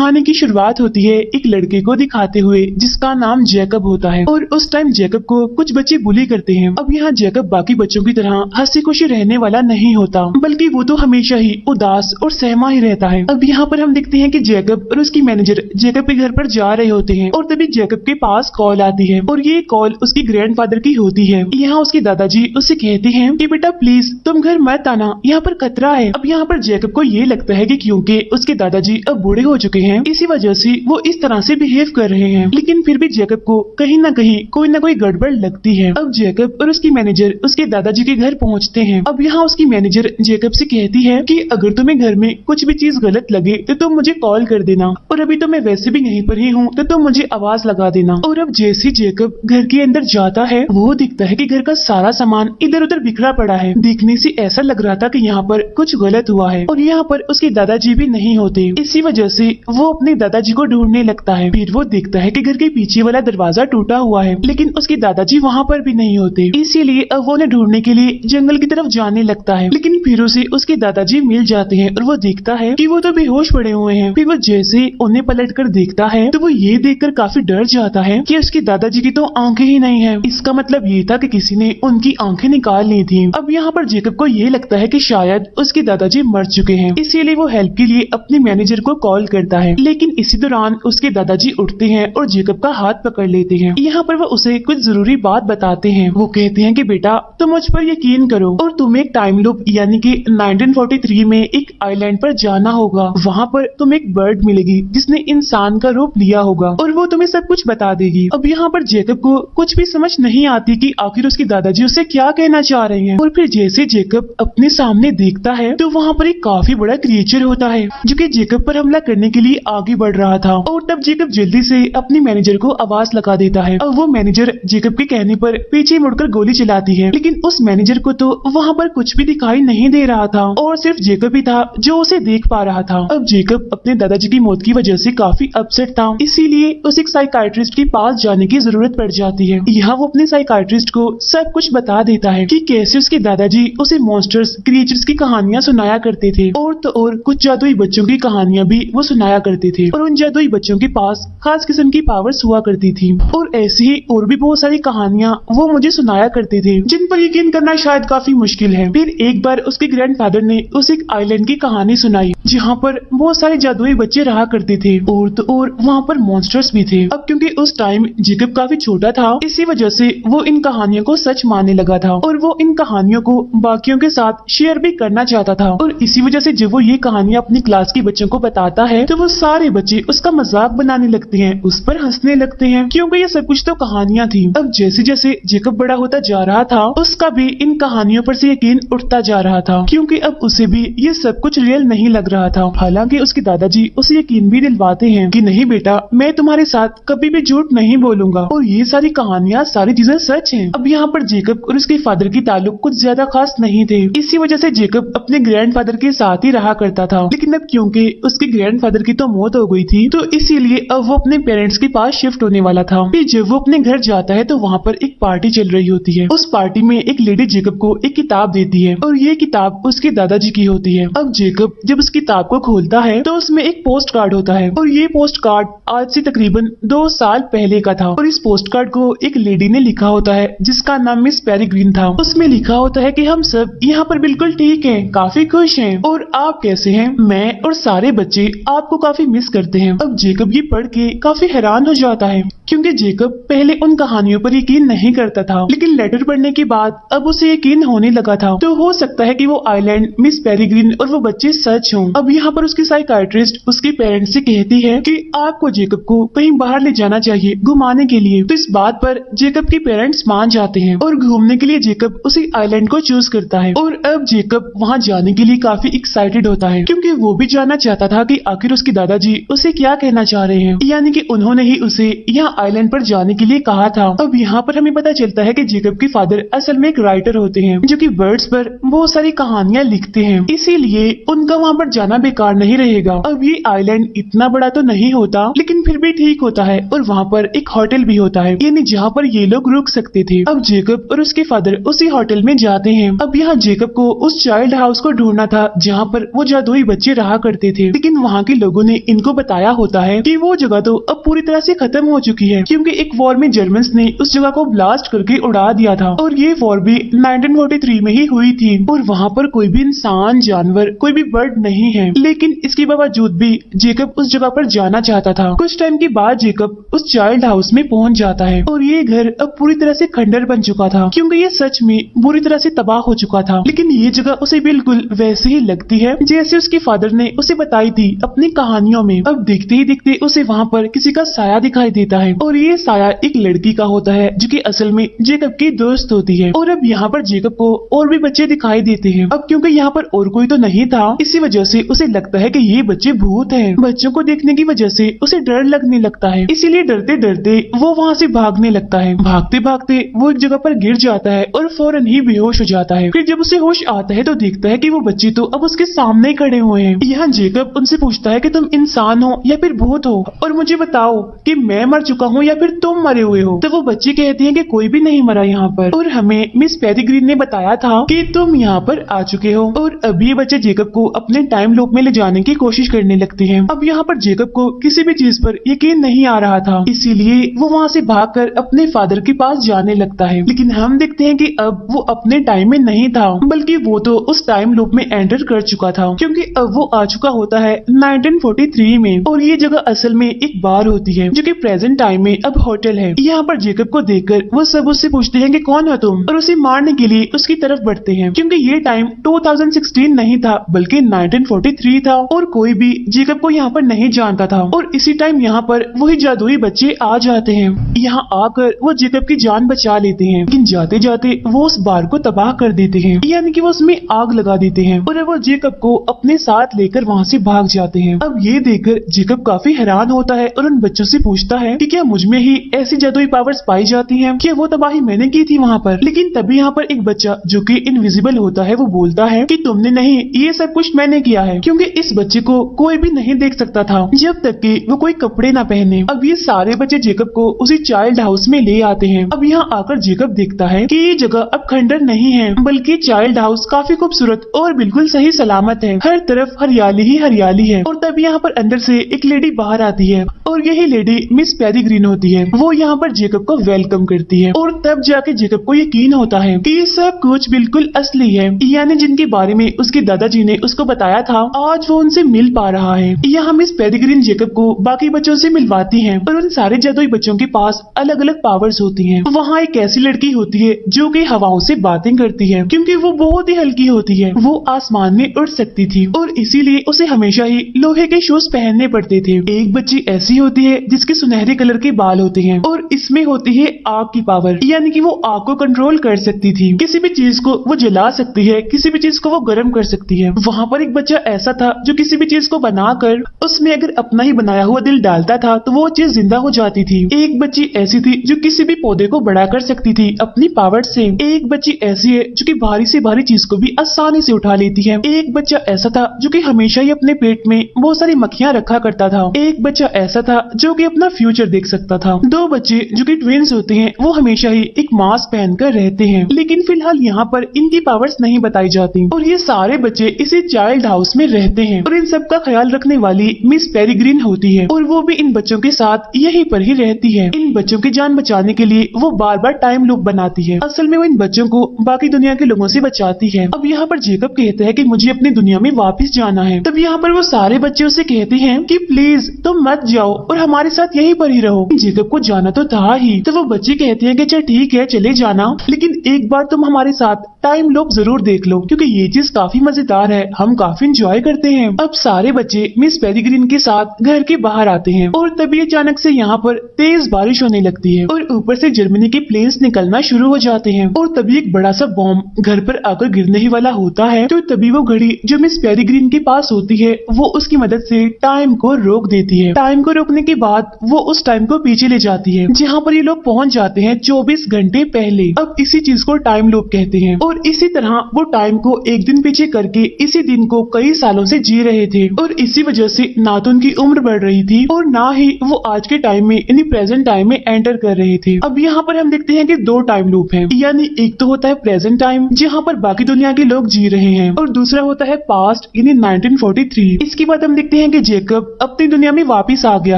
कहानी की शुरुआत होती है एक लड़के को दिखाते हुए जिसका नाम जैकब होता है और उस टाइम जैकब को कुछ बच्चे बुली करते हैं। अब यहाँ जैकब बाकी बच्चों की तरह हंसी खुशी रहने वाला नहीं होता, बल्कि वो तो हमेशा ही उदास और सहमा ही रहता है। अब यहाँ पर हम देखते हैं कि जैकब और उसकी मैनेजर जैकब के घर पर जा रहे होते हैं और तभी जैकब के पास कॉल आती है और ये कॉल उसकी ग्रैंडफादर की होती है। यहाँ उसके दादाजी उससे कहते हैं कि बेटा प्लीज तुम घर मत आना, यहाँ पर खतरा है। अब यहाँ पर जैकब को ये लगता है कि क्योंकि उसके दादाजी अब बूढ़े हो चुके हैं इसी वजह से वो इस तरह से बिहेव कर रहे हैं, लेकिन फिर भी जैकब को कहीं ना कहीं कोई ना कोई गड़बड़ लगती है। अब जैकब और उसकी मैनेजर उसके दादाजी के घर पहुँचते हैं। अब यहाँ उसकी मैनेजर जैकब से कहती है कि अगर तुम्हें घर में कुछ भी चीज गलत लगे तो तुम मुझे कॉल कर देना, और अभी तो मैं वैसे भी यहीं पर ही हूँ तो तुम मुझे आवाज लगा देना। और अब जैसे जैकब घर के अंदर जाता है वो दिखता है कि घर का सारा सामान इधर उधर बिखरा पड़ा है। देखने से ऐसा लग रहा था कि यहाँ पर कुछ गलत हुआ है और यहाँ पर उसके दादाजी भी नहीं होते। इसी वजह से वो अपने दादाजी को ढूंढने लगता है। फिर वो देखता है कि घर के पीछे वाला दरवाजा टूटा हुआ है, लेकिन उसके दादाजी वहाँ पर भी नहीं होते। इसीलिए अब वो उन्हें ढूंढने के लिए जंगल की तरफ जाने लगता है, लेकिन फिर उसे उसके दादाजी मिल जाते हैं और वो देखता है कि वो तो बेहोश पड़े हुए हैं। फिर वो जैसे उन्हें पलट कर देखता है तो वो ये देखकर काफी डर जाता है कि उसके दादाजी की तो आंखें ही नहीं है। इसका मतलब ये था कि किसी ने उनकी आंखें निकाल ली थी। अब यहाँ पर जैकब को ये लगता है कि शायद उसके दादाजी मर चुके हैं, इसीलिए वो हेल्प के लिए अपने मैनेजर को कॉल करता है। लेकिन इसी दौरान उसके दादाजी उठते हैं और जैकब का हाथ पकड़ लेते हैं। यहाँ पर वो उसे कुछ जरूरी बात बताते हैं। वो कहते हैं कि बेटा तुम मुझ पर यकीन करो और तुम्हें एक टाइम लूप यानी कि 1943 में एक आइलैंड पर जाना होगा। वहाँ पर तुम्हें एक बर्ड मिलेगी जिसने इंसान का रूप लिया होगा और वो तुम्हें सब कुछ बता देगी। अब यहाँ पर जैकब को कुछ भी समझ नहीं आती कि आखिर उसके दादाजी उसे क्या कहना चाह रहे हैं। और फिर जैसे जैकब अपने सामने देखता है तो वहाँ पर एक काफी बड़ा क्रिएचर होता है जो कि जैकब पर हमला करने के लिए आगे बढ़ रहा था। और तब जैकब जल्दी से अपने मैनेजर को आवाज लगा देता है। अब वो मैनेजर जैकब के कहने पर पीछे मुड़कर गोली चलाती है, लेकिन उस मैनेजर को तो वहाँ पर कुछ भी दिखाई नहीं दे रहा था और सिर्फ जैकब ही था जो उसे देख पा रहा था। अब जैकब अपने दादाजी की मौत की वजह से काफी अपसेट था, इसीलिए उसे एक साइकाइट्रिस्ट के पास जाने की जरूरत पड़ जाती है। यहाँ वो अपने साइकाइट्रिस्ट को सब कुछ बता देता है कि कैसे उसके दादाजी उसे मॉन्स्टर्स क्रिएचर्स की कहानियां सुनाया करते थे और तो और कुछ जादुई बच्चों की कहानियां भी वो सुनाया करते थे और उन जादुई बच्चों के पास खास किस्म की पावर्स हुआ करती थी। और ऐसी ही और भी बहुत सारी कहानियां वो मुझे सुनाया करते थे जिन पर यकीन करना शायद काफी मुश्किल है। फिर एक बार उसके ग्रैंडफादर ने उसे एक आइलैंड की कहानी सुनाई जहाँ पर बहुत सारे जादुई बच्चे रहा करते थे और तो और वहाँ पर मॉन्स्टर्स भी थे। अब क्योंकि उस टाइम जैकब काफी छोटा था इसी वजह से वो इन कहानियों को सच मानने लगा था और वो इन कहानियों को बाकियों के साथ शेयर भी करना चाहता था। और इसी वजह से जब वो ये कहानियां अपनी क्लास के बच्चों को बताता है तो वो सारे बच्चे उसका मजाक बनाने लगते हैं, उस पर हंसने लगते हैं क्योंकि ये सब कुछ तो कहानियां थी। अब जैसे जैसे जैकब बड़ा होता जा रहा था उसका भी इन कहानियों पर से यकीन उठता जा रहा था क्योंकि अब उसे भी ये सब कुछ रियल नहीं लग रहा था। हालांकि उसके दादाजी उसे यकीन भी दिलवाते हैं कि नहीं बेटा मैं तुम्हारे साथ कभी भी झूठ नहीं बोलूंगा और ये सारी कहानियां सारी चीजें सच हैं। अब यहाँ पर जैकब और उसके फादर की ताल्लुक कुछ ज्यादा खास नहीं थे, इसी वजह से जैकब अपने ग्रैंडफादर के साथ ही रहा करता था। लेकिन अब क्योंकि उसके ग्रैंडफादर की तो मौत हो गई थी तो इसीलिए अब वो अपने पेरेंट्स के पास शिफ्ट होने वाला था। फिर जब वो अपने घर जाता है तो वहाँ पर एक पार्टी चल रही होती है। उस पार्टी में एक लेडी जैकब को एक किताब देती है और ये किताब उसके दादाजी की होती है। अब जैकब जब उस किताब को खोलता है तो उसमें एक पोस्ट कार्ड होता है और ये पोस्ट कार्ड आज से तकरीबन 2 साल पहले का था और इस पोस्ट कार्ड को एक लेडी ने लिखा होता है जिसका नाम मिस पेरिग्रीन था। उसमें लिखा होता है कि हम सब यहाँ पर बिल्कुल ठीक हैं, काफी खुश हैं और आप कैसे हैं? मैं और सारे बच्चे आपको काफी मिस करते हैं। अब जैकब ये पढ़ के काफी हैरान हो जाता है क्योंकि जैकब पहले उन कहानियों पर यकीन नहीं करता था, लेकिन लेटर पढ़ने के बाद अब उसे यकीन होने लगा था। तो हो सकता है कि वो आइलैंड, मिस पेरिग्रीन और वो बच्चे सच हों। अब यहाँ पर उसकी साइकाइट्रिस्ट उसके पेरेंट्स से कहती है कि आपको जैकब को कहीं बाहर ले जाना चाहिए घुमाने के लिए। तो इस बात पर जैकब के पेरेंट्स मान जाते हैं और घूमने के लिए जैकब उसी आइलैंड को चूज करता है। और अब जैकब वहाँ जाने के लिए काफी एक्साइटेड होता है क्योंकि वो भी जानना चाहता था कि आखिर उसके दादाजी उसे क्या कहना चाह रहे हैं, यानी कि उन्होंने ही उसे यहाँ आइलैंड पर जाने के लिए कहा था। अब यहाँ पर हमें पता चलता है कि जैकब के फादर असल में एक राइटर होते हैं जो कि बर्ड्स पर बहुत सारी कहानियां लिखते हैं, इसीलिए उनका वहाँ पर जाना बेकार नहीं रहेगा। अब ये आइलैंड इतना बड़ा तो नहीं होता, लेकिन फिर भी ठीक होता है और वहाँ पर एक होटल भी होता है, यानी जहाँ पर ये लोग रुक सकते थे। अब जेकब और उसके फादर उसी होटल में जाते हैं। अब यहाँ जेकब को उस चाइल्ड हाउस को ढूंढना था जहाँ पर वो जादुई बच्चे रहा करते थे, लेकिन वहाँ के लोगों ने इनको बताया होता है कि वो जगह तो अब पूरी तरह से खत्म हो चुकी है, क्योंकि एक वॉर में जर्मन्स ने उस जगह को ब्लास्ट करके उड़ा दिया था और ये वॉर भी 1943 में ही हुई थी और वहाँ पर कोई भी इंसान, जानवर, कोई भी बर्ड नहीं है। लेकिन इसके बावजूद भी जेकब उस जगह पर जाना चाहता था। कुछ टाइम के बाद जेकब उस चाइल्ड हाउस में पहुंच जाता है और ये घर अब पूरी तरह से खंडर बन चुका था, क्योंकि ये सच में बुरी तरह से तबाह हो चुका था। लेकिन ये जगह उसे बिल्कुल वैसे ही लगती है जैसे उसके फादर ने उसे बताई थी अपनी कहानियों में। अब देखते ही देखते उसे वहाँ पर किसी का साया दिखाई देता है और ये साया एक लड़की का होता है जो कि असल में जेकब की दोस्त होती है। और अब यहाँ पर जेकब को और भी बच्चे दिखाई देते हैं। अब क्योंकि यहाँ पर और कोई तो नहीं था, इसी वजह से उसे लगता है कि ये बच्चे भूत हैं। बच्चों को देखने की वजह से उसे डर लगने लगता है, इसीलिए डरते डरते वो वहाँ से भागने लगता है। भागते भागते वो एक जगह पर गिर जाता है और फौरन ही बेहोश हो जाता है। फिर जब उसे होश आता है तो देखता है कि वो बच्चे तो अब उसके सामने ही खड़े हुए हैं। यहाँ जेकब उनसे पूछता है कि तुम इंसान हो या फिर भूत हो, और मुझे बताओ कि मैं मर चुका हूँ या फिर तुम मरे हुए हो। तो वो बच्चे कहते हैं कि कोई भी नहीं मरा यहाँ पर, और हमें मिस पेरिग्रीन ने बताया था कि तुम यहाँ पर आ चुके हो। और अभी बच्चे जेकब को अपने टाइम लूप में ले जाने की कोशिश करने लगते हैं। अब यहाँ पर जेकब को किसी भी चीज पर यकीन नहीं आ रहा था, इसीलिए वो वहाँ से भागकर अपने फादर के पास जाने लगता है। लेकिन हम देखते हैं कि अब वो अपने टाइम में नहीं था, बल्कि वो तो उस टाइम लूप में एंटर कर चुका था, क्योंकि अब वो आ चुका होता है 1943 में। और ये जगह असल में एक बार होती है जो कि प्रेजेंट टाइम में अब होटल है। यहाँ पर जेकब को देखकर वो सब उससे पूछते हैं कि कौन हो तुम, और उसे मारने के लिए उसकी तरफ बढ़ते हैं, क्योंकि ये टाइम 2016 नहीं था बल्कि 1943 था और कोई भी जेकब को यहाँ पर नहीं जानता था। और इसी टाइम यहाँ पर वही जादुई बच्चे आ जाते हैं। यहाँ आकर वो जेकब की जान बचा लेते हैं, लेकिन जाते जाते वो उस बार को तबाह कर देते हैं, यानी कि वो उसमें आग लगा देते हैं और वो जेकब को अपने साथ लेकर वहाँ से भाग जाते हैं। अब ये देखकर जेकब काफी हैरान होता है और उन बच्चों से पूछता है कि क्या मुझ में ही ऐसी जादुई पावर्स पाई जाती हैं? क्या वो तबाही मैंने की थी वहाँ पर? लेकिन तभी यहाँ पर एक बच्चा जो कि इनविजिबल होता है वो बोलता है कि तुमने नहीं, ये सब कुछ मैंने किया है, क्योंकि इस बच्चे को कोई भी नहीं देख सकता था जब तक कि वो कोई कपड़े ना पहने। अब ये सारे बच्चे जेकब को उसी चाइल्ड हाउस में ले आते हैं। अब यहाँ आकर जेकब देखता है कि ये जगह अब खंडर नहीं है, बल्कि चाइल्ड हाउस काफी खूबसूरत और बिल्कुल सही सलामत है। हर तरफ हरियाली ही हरियाली है। और तब यहाँ पर अंदर से एक लेडी बाहर आती है और यही लेडी मिस पेरिग्रीन होती है। वो यहाँ पर जेकब को वेलकम करती है और तब जाके जेकब को यकीन होता है कि ये सब कुछ बिल्कुल असली है, यानी जिनके बारे में उसके दादाजी ने उसको बताया था, आज वो उनसे मिल पा रहा है। यहाँ मिस पेरिग्रीन जेकब को बाकी बच्चों से मिलवाती है और उन सारे जादुई बच्चों के पास अलग अलग पावर्स होती हैं। वहाँ एक ऐसी लड़की होती है जो कि हवाओं से बातें करती है, क्योंकि वो बहुत ही हल्की होती है। वो आसमान में उड़ सकती थी और इसीलिए उसे हमेशा ही लोहे के शूज पहनने पड़ते थे। एक बच्ची ऐसी होती है जिसके सुनहरे कलर के बाल होते हैं और इसमें होती है आग की पावर, यानी कि वो आग को कंट्रोल कर सकती थी। किसी भी चीज को वो जला सकती है, किसी भी चीज को वो गर्म कर सकती है। वहाँ पर एक बच्चा ऐसा था जो किसी भी चीज को बनाकर उसमें अगर अपना ही बनाया हुआ दिल डालता था तो वो चीज जिंदा हो जाती थी। एक बच्ची ऐसी थी जो किसी भी पौधे को बड़ा कर सकती थी अपनी पावर से। एक बच्ची ऐसी है जो कि भारी से भारी चीज को भी आसानी से उठा लेती है। एक बच्चा ऐसा था जो कि हमेशा ही अपने पेट में बहुत सारी मक्खियां रखा करता था। एक बच्चा ऐसा था जो कि अपना फ्यूचर देख सकता था। दो बच्चे जो कि ट्विंस होते हैं वो हमेशा ही एक मास्क पहनकर रहते हैं, लेकिन फिलहाल यहाँ पर इनकी पावर्स नहीं बताई जाती। और ये सारे बच्चे इसी चाइल्ड हाउस में रहते हैं और इन सब का ख्याल रखने वाली मिस पेरिग्रीन होती है और वो भी इन बच्चों के साथ यहीं पर ही रहती है। इन बच्चों की जान बचाने के लिए वो बार बार टाइम लूप बनाती है। असल में वो इन बच्चों को बाकी दुनिया के लोगों से बचाती है। अब यहाँ पर जेकब कहता है कि मुझे अपनी दुनिया में वापस जाना है। तब यहाँ पर वो सारे बच्चे उसे कहते हैं कि प्लीज तुम मत जाओ और हमारे साथ यहीं पर ही रहो। जेकब को जाना तो था ही, तो वो बच्चे कहते हैं कि चल ठीक है चले जाना, लेकिन एक बार तुम हमारे साथ टाइम लूप जरूर देख लो, क्योंकि ये चीज काफी मजेदार है, हम काफी इंजॉय करते हैं। अब सारे बच्चे मिस पेरिग्रीन के साथ घर के बाहर आते हैं और तभी अचानक से यहाँ पर तेज बारिश होने लगती है और ऊपर से जर्मनी के प्लेन्स निकलना शुरू हो जाते हैं और तभी एक बड़ा सा बॉम्ब घर पर आकर गिरने ही वाला होता है। तो तभी वो घड़ी जो मिस पेरिग्रीन के पास होती है वो उसकी मदद से टाइम को रोक देती है। टाइम को रोकने के बाद वो उस टाइम को पीछे ले जाती है जहाँ पर ये लोग पहुँच जाते हैं 24 घंटे पहले। अब इसी चीज को टाइम लूप कहते हैं और इसी तरह वो टाइम को एक दिन पीछे करके इसी दिन को कई सालों से जी रहे थे और इसी वजह से ना तो उनकी उम्र बढ़ रही थी और ना ही वो आज के टाइम में यानी प्रेजेंट टाइम में एंटर कर रहे थे। अब यहाँ पर हम देखते हैं कि दो टाइम लूप हैं, यानी एक तो होता है प्रेजेंट टाइम जहाँ पर बाकी दुनिया के लोग जी रहे हैं और दूसरा होता है पास्ट यानी 1943। इसके बाद हम देखते हैं कि जेकब अपनी दुनिया में वापस आ गया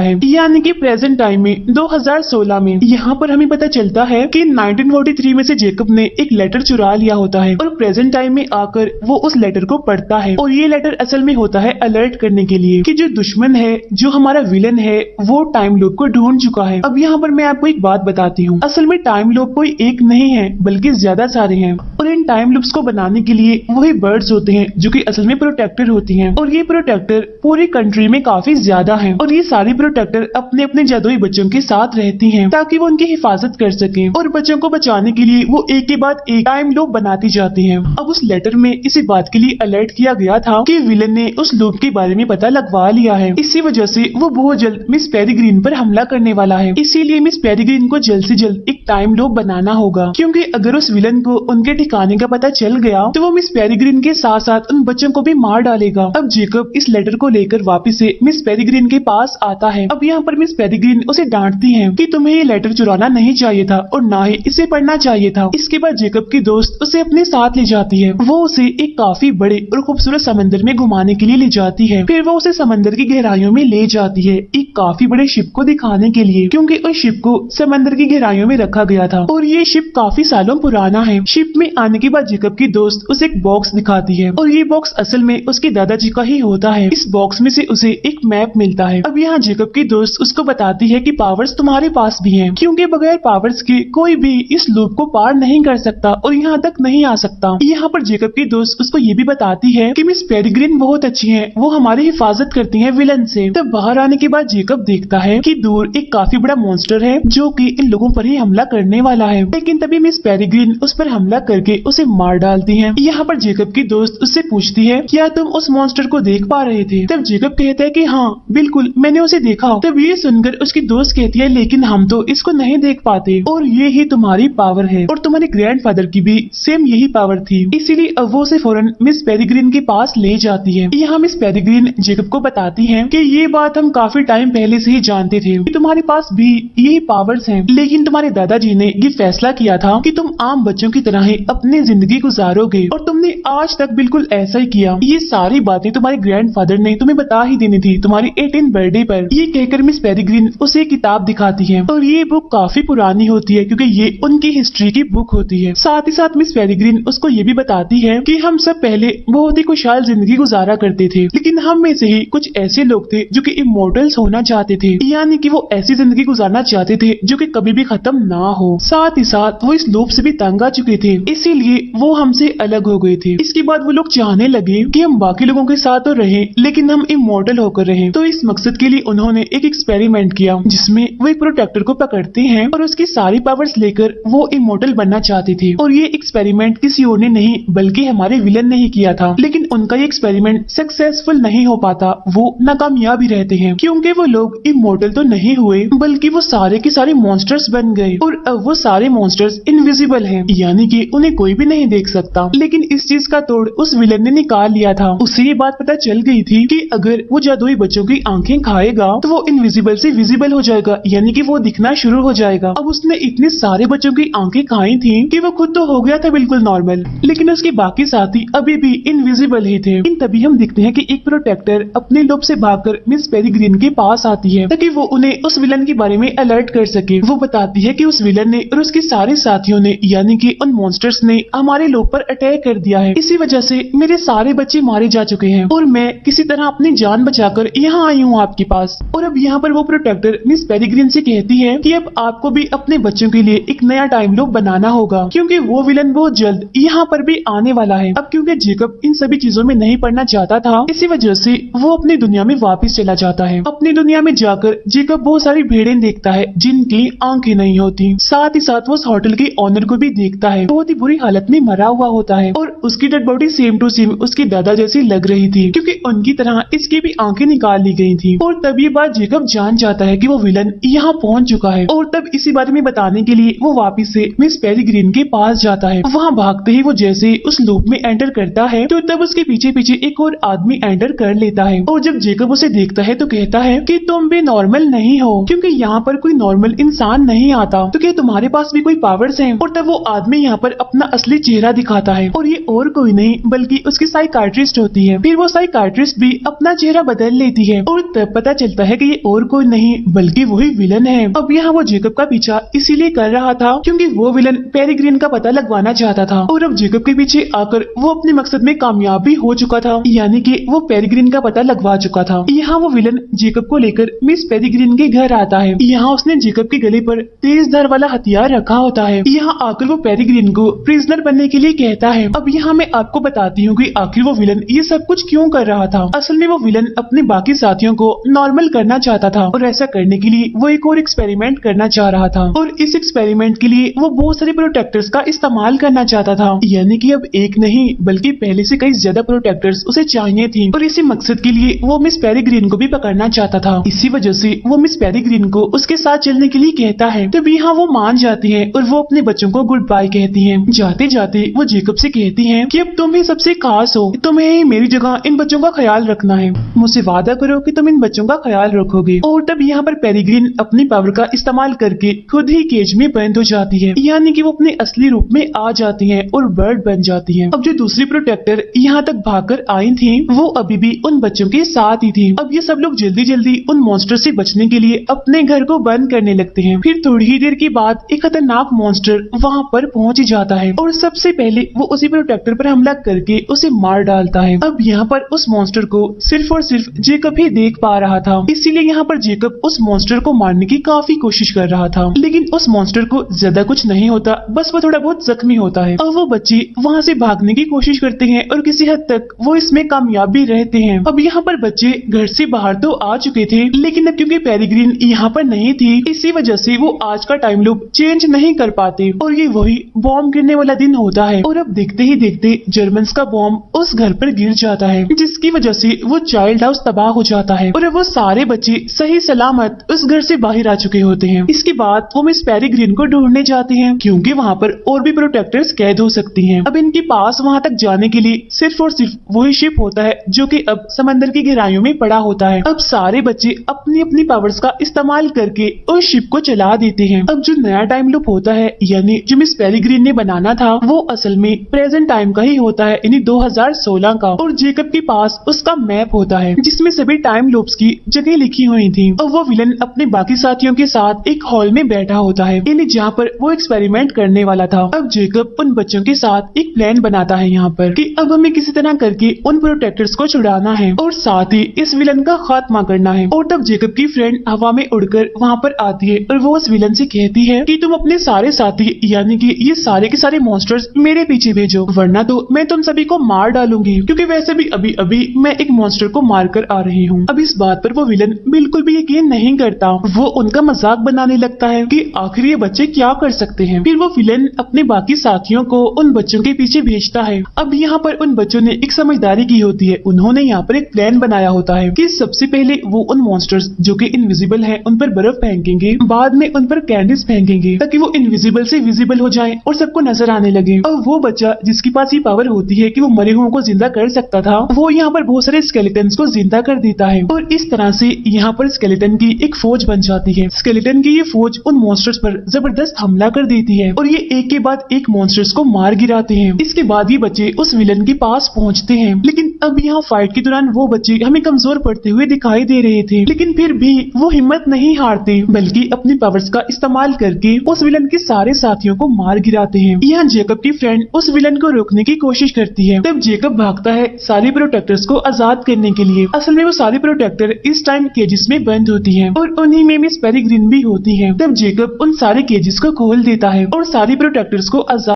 है, यानी कि प्रेजेंट टाइम में 2016 में। यहाँ पर हमें पता चलता है कि 1943 में से जेकब ने एक लेटर चुरा लिया होता है और प्रेजेंट टाइम में आकर वो उस लेटर को पढ़ता है और ये लेटर असल में होता है अलर्ट करने के लिए कि जो दुश्मन है, जो हमारा विलन है, वो टाइम लूप को ढूंढ चुका है। अब यहाँ पर मैं आपको एक बात बताती हूँ, असल में टाइम लूप कोई एक नहीं है बल्कि ज्यादा सारे हैं और इन टाइम लूप्स को बनाने के लिए वही बर्ड्स होते हैं जो कि असल में प्रोटेक्टर होती हैं और ये प्रोटेक्टर पूरी कंट्री में काफी ज्यादा हैं और ये सारी प्रोटेक्टर अपने अपने जादुई बच्चों के साथ रहती हैं ताकि वो उनकी हिफाजत कर सकें और बच्चों को बचाने के लिए वो एक के बाद एक टाइम लूप बनाती जाती हैं। अब उस लेटर में इसी बात के लिए अलर्ट किया गया था कि विलन ने उस लूप के बारे में पता लगवा लिया है, इसी वजह से वो बहुत जल्द मिस पेरिग्रीन पर हमला करने वाला है। इसीलिए मिस पेरिग्रीन को जल्द से जल्द एक टाइम लूप बनाना होगा, क्योंकि अगर उस विलन को उनके ठिकाने का पता चल गया तो वो मिस पेरिग्रीन के साथ साथ उन बच्चों को भी मार डालेगा। अब जेकब इस लेटर को लेकर वापस से मिस पेरिग्रीन के पास आता है। अब यहाँ पर मिस पेरिग्रीन उसे डांटती है कि तुम्हें ये लेटर चुराना नहीं चाहिए था और ना ही इसे पढ़ना चाहिए था। इसके बाद जेकब की दोस्त उसे अपने साथ ले जाती है, वो उसे एक काफी बड़े और खूबसूरत समंदर में घुमाने के लिए ले जाती है। फिर वो उसे समंदर की गहराइयों में ले जाती है एक काफी बड़े शिप को दिखाने के लिए, क्योंकि उस शिप को समंदर की गहराइयों में रखा गया था और ये शिप काफी सालों पुराना है। शिप में आने के बाद जेकब की दोस्त उसे एक बॉक्स दिखाती है और ये बॉक्स असल में उसके दादाजी का ही होता है। इस बॉक्स में से उसे एक मैप मिलता है। अब यहाँ जेकब की दोस्त उसको बताती है कि पावर्स तुम्हारे पास भी हैं, क्योंकि बगैर पावर्स के कोई भी इस लूप को पार नहीं कर सकता और यहाँ तक नहीं आ सकता। यहाँ पर जेकब की दोस्त उसको ये भी बताती है कि मिस पेरिग्रीन बहुत अच्छी है, वो हमारी हिफाजत करती है विलन से। तब बाहर आने के बाद जेकब देखता है कि दूर एक काफी बड़ा मॉन्स्टर है जो कि इन लोगों पर ही हमला करने वाला है, लेकिन तभी मिस पेरिग्रीन उस पर हमला करके उसे मार डालती है। यहाँ पर जेकब की दोस्त उससे पूछती है क्या तुम उस मॉन्स्टर को देख पा रहे थे? तब जेकब कहता है कि हाँ बिल्कुल मैंने उसे देखा। तब ये सुनकर उसकी दोस्त कहती है लेकिन हम तो इसको नहीं देख पाते और ये ही तुम्हारी पावर है और तुम्हारे ग्रैंडफादर की भी सेम यही पावर थी, इसीलिए अब वो उसे फौरन मिस पेरिग्रीन के पास ले जाती है। यहाँ मिस पेरिग्रीन जेकब को बताती है कि ये बात हम काफी टाइम पहले से ही जानते थे कि तुम्हारे पास भी यही पावर्स हैं, लेकिन तुम्हारे दादाजी ने ये फैसला किया था कि तुम आम बच्चों की तरह ही अपनी जिंदगी गुजारोगे और तुमने आज तक बिल्कुल ऐसा ही किया। ये सारी बातें तुम्हारे ग्रैंडफादर ने तुम्हें बता ही देनी थी तुम्हारी 18th बर्थडे पर। ये कहकर मिस पेरिग्रीन उसे किताब दिखाती है और ये बुक काफी पुरानी होती है क्योंकि ये उनकी हिस्ट्री की बुक होती है। साथ ही साथ मिस पेरिग्रीन उसको ये भी बताती है कि हम सब पहले बहुत ही खुशहाल जिंदगी गुजारा करते थे, लेकिन हम में से ही कुछ ऐसे लोग थे जो कि इमोर्टल्स होना चाहते थे, यानी कि वो ऐसी जिंदगी गुजारना चाहते थे जो कि कभी भी खत्म ना हो। साथ ही साथ वो इस लूप से भी तंग आ चुके थे, इसीलिए वो हमसे अलग हो गए थे। इसके बाद वो लोग चाहने लगे कि हम बाकी लोगों के साथ तो रहें लेकिन हम इमोर्टल होकर रहें। तो इस मकसद के लिए उन्होंने एक एक्सपेरिमेंट किया जिसमें वो एक प्रोटेक्टर को पकड़ते हैं और उसकी सारी पावर्स लेकर वो इमोर्टल बनना चाहते थे। और ये एक्सपेरिमेंट किसी और ने नहीं बल्कि हमारे विलन ने ही किया था, लेकिन उनका ये एक्सपेरिमेंट सक्सेसफुल नहीं हो पाता, वो नाकामयाब ही रहते हैं क्योंकि वो लोग इमोर्टल तो नहीं हुए बल्कि वो सारे के सारे मॉन्स्टर्स बन गए और अब वो सारे मॉन्स्टर्स इनविजिबल हैं, यानी कि उन्हें कोई भी नहीं देख सकता। लेकिन इस चीज का तोड़ उस विलन ने निकाल लिया था। उसे ये बात पता चल गई थी कि अगर वो जादुई बच्चों की आंखें खाएगा तो वो इनविजिबल से विजिबल हो जाएगा, यानी कि वो दिखना शुरू हो जाएगा। अब उसने इतने सारे बच्चों की आंखें खाई थी कि वो खुद तो हो गया था बिल्कुल नॉर्मल, लेकिन उसके बाकी साथी अभी भी इनविजिबल ही थे। इन तभी हम देखते हैं कि एक प्रोटेक्टर अपने लूप से भागकर मिस पेरिग्रीन के पास आती है ताकि वो उन्हें उस विलन के बारे में अलर्ट कर सके। वो बताती है कि उस विलन ने और उसके सारे साथियों ने यानी कि उन मॉन्स्टर्स ने हमारे लूप पर अटैक कर दिया है, इसी वजह से मेरे सारे बच्चे मारे जा चुके हैं और मैं किसी तरह अपनी जान बचाकर यहाँ आई हूँ आपके पास। और अब यहाँ पर वो प्रोटेक्टर मिस पेरिग्रीन से कहती है कि अब आपको भी अपने बच्चों के लिए एक नया टाइम लूप बनाना होगा क्योंकि वो विलन बहुत जल्द यहाँ पर भी आने वाला है। अब क्योंकि जेकब इन सभी चीजों में नहीं पड़ना चाहता था, इसी वजह से वो अपनी दुनिया में वापस चला जाता है। अपनी दुनिया में जाकर जेकब बहुत सारी भेड़ें देखता है जिनकी आंखें नहीं होती। साथ ही साथ वो उस होटल के ऑनर को भी देखता है, बहुत ही बुरी हालत में मरा हुआ होता है और उसकी dead body same to same उसके दादा जैसी लग रही थी क्योंकि उनकी तरह इसकी भी आंखें निकाल ली गई थी। और तब ये बात जेकब जान जाता है कि वो विलन यहाँ पहुंच चुका है और तब इसी बारे में बताने के लिए वो वापस से मिस पेरिग्रीन के पास जाता है। वहाँ भागते ही वो जैसे उस लूप में एंटर करता है तो तब उसके पीछे पीछे एक और आदमी एंटर कर लेता है और जब जेकब उसे देखता है तो कहता है कि तुम भी नॉर्मल नहीं हो, क्योंकि यहाँ पर कोई नॉर्मल इंसान नहीं आता, तो क्या तुम्हारे पास भी कोई पावर्स हैं? और तब वो आदमी यहाँ पर अपना असली चेहरा दिखाता है और ये और कोई नहीं बल्कि उसकी साइकाट्रिस्ट होती है। फिर वो साइकाट्रिस्ट भी अपना चेहरा बदल लेती है और तब पता चलता है कि ये और कोई नहीं बल्कि वही विलन है। अब यहाँ वो जेकब का पीछा इसीलिए कर रहा था क्योंकि वो विलन पेरिग्रीन का पता लगवाना चाहता था और अब जेकब के पीछे आकर वो अपने मकसद में कामयाब भी हो चुका था, यानी कि वो पेरिग्रीन का पता लगवा चुका था। यहाँ वो विलन जेकब को लेकर मिस पेरिग्रीन के घर आता है। यहाँ उसने जेकब के गले पर तेज धार वाला हथियार रखा होता है। यहाँ आकर वो पेरिग्रीन को प्रिजनर बनने के लिए कहता है। अब यहाँ मैं आपको बताती हूँ कि आखिर वो विलन ये सब कुछ क्यों कर रहा था। असल में वो विलन अपने बाकी साथियों को नॉर्मल करना चाहता था और ऐसा करने के लिए वो एक और एक्सपेरिमेंट करना चाह रहा था और इस एक्सपेरिमेंट के लिए वो बहुत सारे प्रोटेक्टर्स का इस्तेमाल करना चाहता था, यानी कि अब एक नहीं बल्कि पहले से कई ज्यादा प्रोटेक्टर्स उसे चाहिए थी और इसी मकसद के लिए वो मिस पेरिग्रीन को भी पकड़ना चाहता था। इसी वजह से वो मिस पेरिग्रीन को उसके साथ चलने के लिए कहता है। तब यहाँ वो मान जाती है और वो अपने बच्चों को गुड बाय कहती है। जाते जाते वो जेकब से कहती है कि अब तुम ही सबसे खास हो, तुम्हें ही मेरी जगह इन बच्चों का ख्याल रखना है। मुझसे वादा करो कि तुम इन बच्चों का ख्याल रखोगे। और तब यहाँ पर पेरिग्रीन अपनी पावर का इस्तेमाल करके खुद ही केज में बंद हो जाती है, यानी कि वो अपने असली रूप में आ जाती है और बर्ड बन जाती है। अब जो दूसरी प्रोटेक्टर यहाँ तक भागकर आई थी वो अभी भी उन बच्चों के साथ ही थी। अब ये सब लोग जल्दी जल्दी उन मॉन्स्टर से बचने के लिए अपने घर को बंद करने लगते हैं। फिर थोड़ी ही देर के बाद एक खतरनाक मॉन्स्टर वहाँ पर पहुँच जाता है और सबसे पहले वो उसी प्रोटेक्टर पर हमला करके उसे मार डालता है। अब यहाँ पर उस मॉन्स्टर को सिर्फ और सिर्फ जेकब ही देख पा रहा था, इसीलिए यहाँ पर जेकब उस मॉन्स्टर को मारने की काफी कोशिश कर रहा था, लेकिन उस मॉन्स्टर को ज्यादा कुछ नहीं होता, बस वो थोड़ा बहुत जख्मी होता है। और वो बच्चे वहाँ से भागने की कोशिश करते हैं और किसी हद तक वो इसमें कामयाब भी रहते हैं। अब यहाँ पर बच्चे घर से बाहर तो आ चुके थे, लेकिन अब क्योंकि पेरिग्रीन यहाँ पर नहीं थी इसी वजह से वो आज का टाइम लूप चेंज नहीं कर पाते और ये वही बॉम्ब गिरने वाला दिन होता है। और अब देखते ही देखते जर्मन्स का बॉम्ब उस घर पर गिर जाता है, जिसकी वजह से वो चाइल्ड हाउस तबाह हो जाता है और अब वो सारे बच्चे सही सलामत उस घर से बाहर आ चुके होते हैं। इसके बाद वो मिस पेरिग्रीन को ढूंढने जाते हैं क्योंकि वहाँ पर और भी प्रोटेक्टर्स कैद हो सकती हैं। अब इनके पास वहाँ तक जाने के लिए सिर्फ और सिर्फ वही शिप होता है जो कि अब समंदर की गहराइयों में पड़ा होता है। अब सारे बच्चे अपनी अपनी पावर्स का इस्तेमाल करके उस शिप को चला देते हैं। अब जो नया टाइम लूप होता है यानी जो मिस पेरिग्रीन ने बनाना था वो असल में प्रेजेंट टाइम का ही होता है, यानी 2016 का। और जेकब के पास उसका मैप होता है जिसमें सभी टाइम लूप्स की जगह लिखी हुई थी। और वो विलन अपने बाकी साथियों के साथ एक हॉल में बैठा होता है, यानी जहाँ पर वो एक्सपेरिमेंट करने वाला था। अब जेकब उन बच्चों के साथ एक प्लान बनाता है यहाँ पर कि अब हमें किसी तरह करके उन प्रोटेक्टर्स को छुड़ाना है और साथ ही इस विलन का खात्मा करना है। और तब जेकब की फ्रेंड हवा में उड़कर वहाँ पर आती है और वो उस विलन से कहती है कि तुम अपने सारे साथी यानी कि ये सारे के सारे मॉन्स्टर्स मेरे पीछे भेजो, वरना तो मैं तुम सभी को मार डालूंगी, क्योंकि वैसे भी अभी अभी मैं एक मॉन्स्टर को मार कर आ रही हूँ। अब इस बात पर वो विलन बिल्कुल भी यकीन नहीं करता, वो उनका मजाक बनाने लगता है कि आखिर ये बच्चे क्या कर सकते हैं। फिर वो विलन अपने बाकी साथियों को उन बच्चों के पीछे भेजता है। अब यहाँ पर उन बच्चों ने एक समझदारी की होती है, उन्होंने यहाँ पर एक प्लान बनाया होता है कि सबसे पहले वो उन मॉन्स्टर्स जो कि इनविजिबल हैं उन पर बर्फ फेंकेंगे, बाद में उन पर कैंडीज फेंकेंगे ताकि वो इनविजिबल से विजिबल हो जाएं और सबको नजर आने लगे। और वो बच्चा जिसके पास ये पावर होती है कि वो मरे हुओं को जिंदा कर सकता था, वो यहाँ पर बहुत सारे स्केलेटन्स को जिंदा कर देता है और इस तरह से यहाँ पर स्केलेटन की एक फौज बन जाती है। स्केलेटन की ये फौज उन मॉन्स्टर्स पर जबरदस्त हमला कर देती है और ये एक के बाद एक मॉन्स्टर्स को मार गिराते हैं। इसके बाद ये बच्चे उस विलन के पास पहुँचते हैं, लेकिन अब यहाँ फाइट के दौरान वो बच्चे हमें कमजोर पड़ते हुए दिखाई दे रहे थे, लेकिन फिर भी वो हिम्मत नहीं हारते बल्कि अपनी पावर्स का इस्तेमाल करके उस विलन के सारे साथियों को मार गिराते हैं। यहाँ जेकब की फ्रेंड उस विलन को रोकने की कोशिश करती है, तब जेकब भागता है सारे प्रोटेक्टर्स को आजाद करने के लिए। असल में वो सारे प्रोटेक्टर इस टाइम केजेस में बंद होती हैं और उन्हीं में मिस पेरिग्रीन भी होती है। तब जेकब उन सारे केजेस को खोल देता है और सारे प्रोटेक्टर्स को आजाद